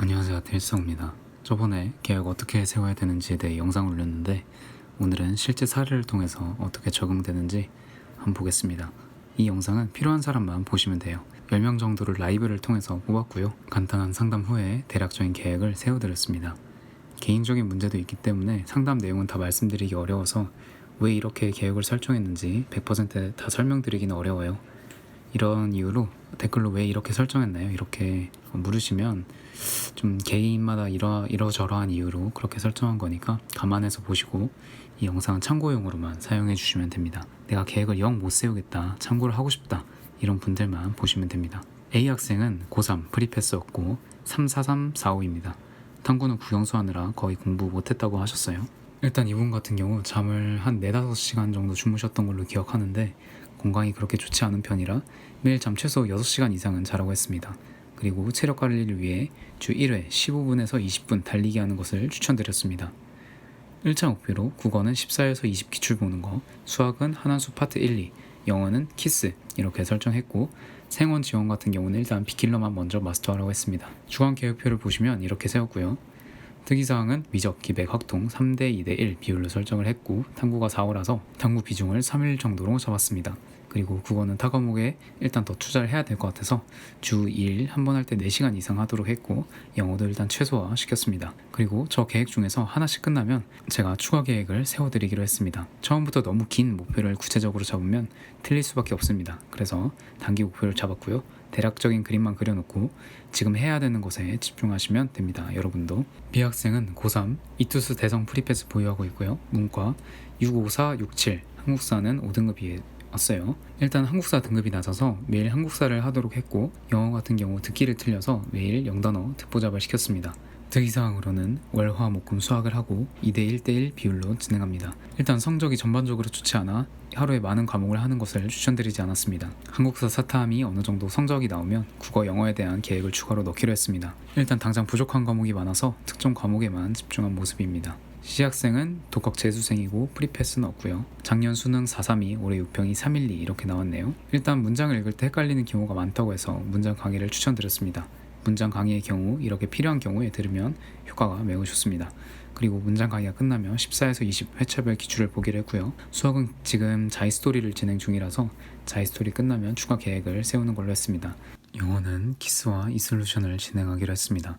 안녕하세요, 델성입니다. 저번에 계획 어떻게 세워야 되는지에 대해 영상을 올렸는데 오늘은 실제 사례를 통해서 어떻게 적용되는지 한번 보겠습니다. 이 영상은 필요한 사람만 보시면 돼요. 10명 정도를 라이브를 통해서 뽑았고요. 간단한 상담 후에 대략적인 계획을 세워드렸습니다. 개인적인 문제도 있기 때문에 상담 내용은 다 말씀드리기 어려워서 왜 이렇게 계획을 설정했는지 100%다 설명드리기는 어려워요. 이런 이유로 댓글로 왜 이렇게 설정했나요? 이렇게 물으시면 좀 개인마다 이러저러한 이유로 그렇게 설정한 거니까 감안해서 보시고 이 영상은 참고용으로만 사용해 주시면 됩니다. 내가 계획을 영 못 세우겠다, 참고를 하고 싶다 이런 분들만 보시면 됩니다. A학생은 고3 프리패스였고 34345입니다. 탐구는 국영수 하느라 거의 공부 못했다고 하셨어요. 일단 이분 같은 경우 잠을 한 4-5시간 정도 주무셨던 걸로 기억하는데 건강이 그렇게 좋지 않은 편이라 매일 잠 최소 6시간 이상은 자라고 했습니다. 그리고 체력 관리를 위해 주 1회 15분에서 20분 달리기 하는 것을 추천드렸습니다. 1차 목표로 국어는 14에서 20 기출 보는 거, 수학은 한한수 파트 1, 2, 영어는 키스 이렇게 설정했고 생원 지원 같은 경우는 일단 비킬러만 먼저 마스터하라고 했습니다. 주간 계획표를 보시면 이렇게 세웠고요. 특이사항은 미적, 기백, 확통 3대 2대 1 비율로 설정을 했고 탐구가 4호라서 탐구 비중을 3일 정도로 잡았습니다. 그리고 국어는 타 과목에 일단 더 투자를 해야 될 것 같아서 주 2일 한 번 할 때 4시간 이상 하도록 했고 영어도 일단 최소화 시켰습니다. 그리고 저 계획 중에서 하나씩 끝나면 제가 추가 계획을 세워드리기로 했습니다. 처음부터 너무 긴 목표를 구체적으로 잡으면 틀릴 수밖에 없습니다. 그래서 단기 목표를 잡았고요. 대략적인 그림만 그려놓고 지금 해야 되는 것에 집중하시면 됩니다. 여러분도. B학생은 고3 이투스 대성 프리패스 보유하고 있고요. 문과 65467 한국사는 5등급이에요. 왔어요. 일단 한국사 등급이 낮아서 매일 한국사를 하도록 했고 영어 같은 경우 듣기를 틀려서 매일 0단어 듣보잡을 시켰습니다. 특이사항으로는 월, 화, 목, 금 수학을 하고 2대 1대1 비율로 진행합니다. 일단 성적이 전반적으로 좋지 않아 하루에 많은 과목을 하는 것을 추천드리지 않았습니다. 한국사 사탐이 어느 정도 성적이 나오면 국어, 영어에 대한 계획을 추가로 넣기로 했습니다. 일단 당장 부족한 과목이 많아서 특정 과목에만 집중한 모습입니다. C학생은 독학 재수생이고 프리패스는 없고요. 작년 수능 432, 올해 6평이 312 이렇게 나왔네요. 일단 문장을 읽을 때 헷갈리는 경우가 많다고 해서 문장 강의를 추천드렸습니다. 문장 강의의 경우 이렇게 필요한 경우에 들으면 효과가 매우 좋습니다. 그리고 문장 강의가 끝나면 14에서 20 회차별 기출을 보기로 했고요. 수학은 지금 자이스토리를 진행 중이라서 자이스토리 끝나면 추가 계획을 세우는 걸로 했습니다. 영어는 키스와 이솔루션을 진행하기로 했습니다.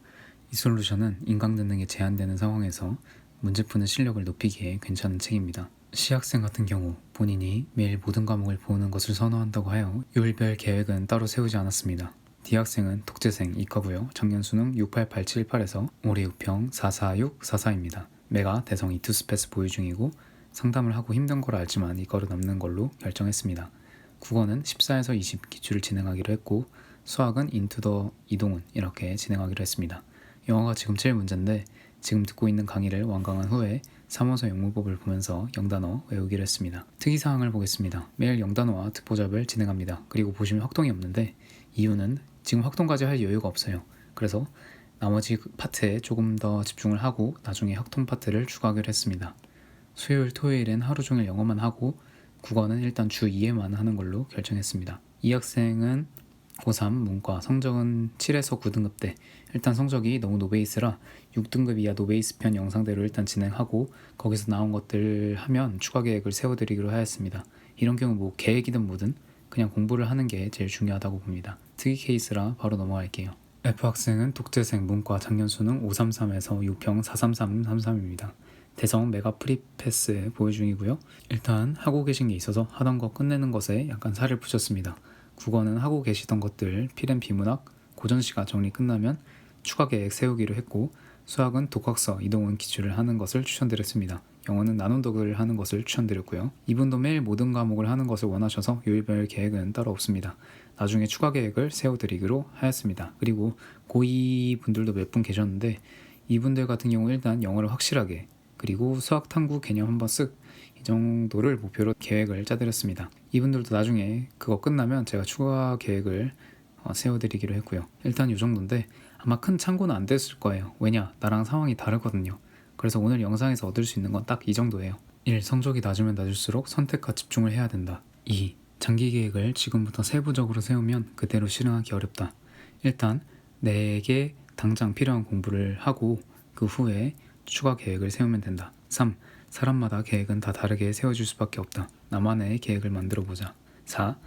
이솔루션은 인강능력이 제한되는 상황에서 문제 푸는 실력을 높이기에 괜찮은 책입니다. C학생 같은 경우 본인이 매일 모든 과목을 보는 것을 선호한다고 하여 요일별 계획은 따로 세우지 않았습니다. D학생은 독재생 이과고요. 작년 수능 68878에서 올해 6평 44644입니다. 메가 대성 이투스패스 보유 중이고 상담을 하고 힘든 걸 알지만 이과로 남는 걸로 결정했습니다. 국어는 14에서 20 기출을 진행하기로 했고 수학은 인투 더 이동훈 이렇게 진행하기로 했습니다. 영어가 지금 제일 문제인데 지금 듣고 있는 강의를 완강한 후에 3원서 영문법을 보면서 영단어 외우기로 했습니다. 특이사항을 보겠습니다. 매일 영단어와 듣보잡을 진행합니다. 그리고 보시면 확동이 없는데 이유는 지금 확동까지 할 여유가 없어요. 그래서 나머지 파트에 조금 더 집중을 하고 나중에 확동 파트를 추가하기로 했습니다. 수요일, 토요일엔 하루 종일 영어만 하고 국어는 일단 주 2회만 하는 걸로 결정했습니다. 이 학생은 고3 문과 성적은 7에서 9등급대 일단 성적이 너무 노베이스라 6등급 이하 노베이스 편 영상대로 일단 진행하고 거기서 나온 것들 하면 추가 계획을 세워드리기로 하였습니다. 이런 경우 뭐 계획이든 뭐든 그냥 공부를 하는 게 제일 중요하다고 봅니다. 특이 케이스라 바로 넘어갈게요. F학생은 독재생 문과 작년 수능 533에서 6평 43333입니다. 대성 메가 프리패스 보유 중이고요. 일단 하고 계신 게 있어서 하던 거 끝내는 것에 약간 살을 붙였습니다. 국어는 하고 계시던 것들 필앤 비문학, 고전시가 정리 끝나면 추가 계획 세우기로 했고 수학은 독학서 이동훈 기출을 하는 것을 추천드렸습니다. 영어는 나눔독을 하는 것을 추천드렸고요. 이분도 매일 모든 과목을 하는 것을 원하셔서 요일별 계획은 따로 없습니다. 나중에 추가 계획을 세워드리기로 하였습니다. 그리고 고2 분들도 몇 분 계셨는데 이분들 같은 경우 일단 영어를 확실하게 그리고 수학 탐구 개념 한번 쓱 이 정도를 목표로 계획을 짜드렸습니다. 이분들도 나중에 그거 끝나면 제가 추가 계획을 세워드리기로 했고요. 일단 이 정도인데 아마 큰 참고는 안 됐을 거예요. 왜냐? 나랑 상황이 다르거든요. 그래서 오늘 영상에서 얻을 수 있는 건 딱 이 정도예요. 1. 성적이 낮으면 낮을수록 선택과 집중을 해야 된다. 2. 장기 계획을 지금부터 세부적으로 세우면 그대로 실행하기 어렵다. 일단 내게 당장 필요한 공부를 하고 그 후에 추가 계획을 세우면 된다. 3. 사람마다 계획은 다 다르게 세워질 수밖에 없다. 나만의 계획을 만들어 보자. 4.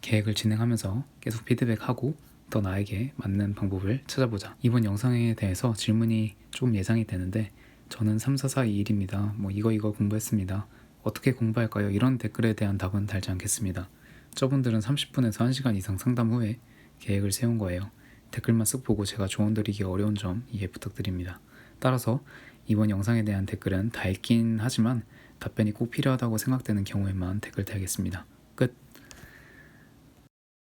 계획을 진행하면서 계속 피드백하고 더 나에게 맞는 방법을 찾아보자. 이번 영상에 대해서 질문이 조금 예상이 되는데 저는 3, 4, 4, 2, 1입니다. 이거 공부했습니다. 어떻게 공부할까요? 이런 댓글에 대한 답은 달지 않겠습니다. 저분들은 30분에서 1시간 이상 상담 후에 계획을 세운 거예요. 댓글만 쓱 보고 제가 조언 드리기 어려운 점 이해 부탁드립니다. 따라서 이번 영상에 대한 댓글은 다 읽긴 하지만 답변이 꼭 필요하다고 생각되는 경우에만 댓글 달겠습니다.